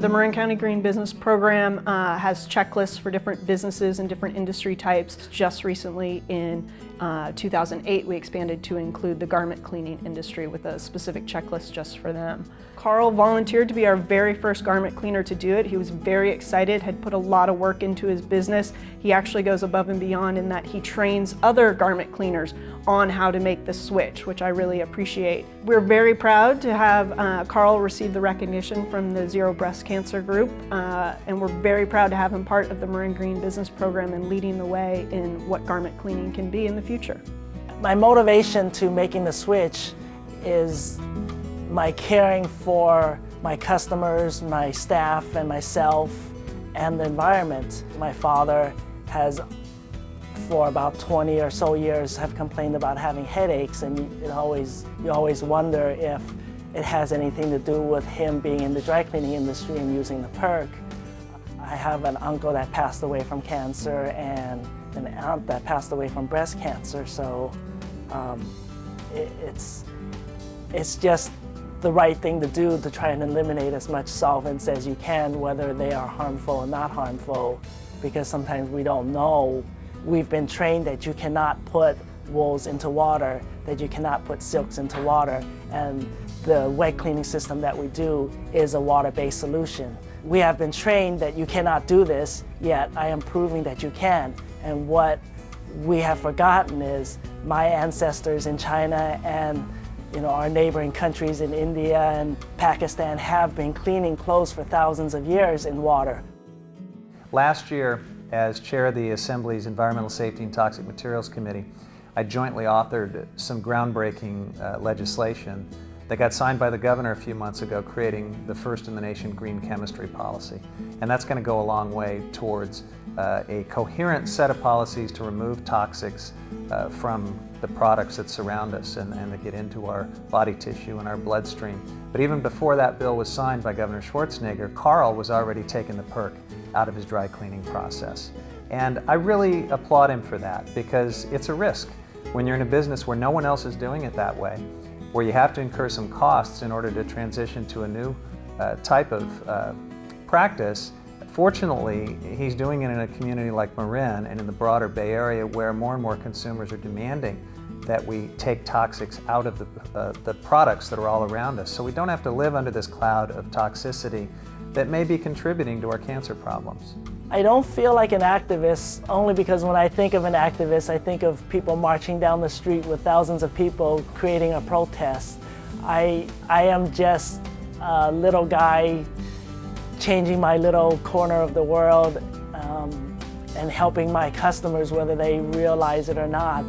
The Marin County Green Business Program has checklists for different businesses and different industry types. Just recently in 2008, we expanded to include the garment cleaning industry with a specific checklist just for them. Karl volunteered to be our very first garment cleaner to do it. He was very excited, had put a lot of work into his business. He actually goes above and beyond in that he trains other garment cleaners on how to make the switch, which I really appreciate. We're very proud to have Karl receive the recognition from the Zero Breast Cancer Group, and we're very proud to have him part of the Marin Green Business Program and leading the way in what garment cleaning can be in the future. My motivation to making the switch is my caring for my customers, my staff, and myself, and the environment. My father has, for about 20 or so years, have complained about having headaches, and you always wonder if it has anything to do with him being in the dry cleaning industry and using the perk. I have an uncle that passed away from cancer and an aunt that passed away from breast cancer, so it's just the right thing to do to try and eliminate as much solvents as you can, whether they are harmful or not harmful, because sometimes we don't know. We've been trained that you cannot put wools into water, that you cannot put silks into water, and the wet cleaning system that we do is a water-based solution. We have been trained that you cannot do this, yet I am proving that you can. And what we have forgotten is my ancestors in China and our neighboring countries in India and Pakistan have been cleaning clothes for thousands of years in water. Last year, as chair of the Assembly's Environmental Safety and Toxic Materials Committee, I jointly authored some groundbreaking legislation that got signed by the governor a few months ago, creating the first in the nation green chemistry policy. And that's going to go a long way towards a coherent set of policies to remove toxics from the products that surround us and that get into our body tissue and our bloodstream. But even before that bill was signed by Governor Schwarzenegger, Karl was already taking the perk out of his dry cleaning process. And I really applaud him for that, because it's a risk when you're in a business where no one else is doing it that way, where you have to incur some costs in order to transition to a new type of practice. Fortunately, he's doing it in a community like Marin and in the broader Bay Area, where more and more consumers are demanding that we take toxics out of the products that are all around us, so we don't have to live under this cloud of toxicity that may be contributing to our cancer problems. I don't feel like an activist only because when I think of an activist, I think of people marching down the street with thousands of people creating a protest. I am just a little guy changing my little corner of the world and helping my customers, whether they realize it or not,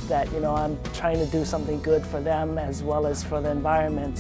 that I'm trying to do something good for them as well as for the environment.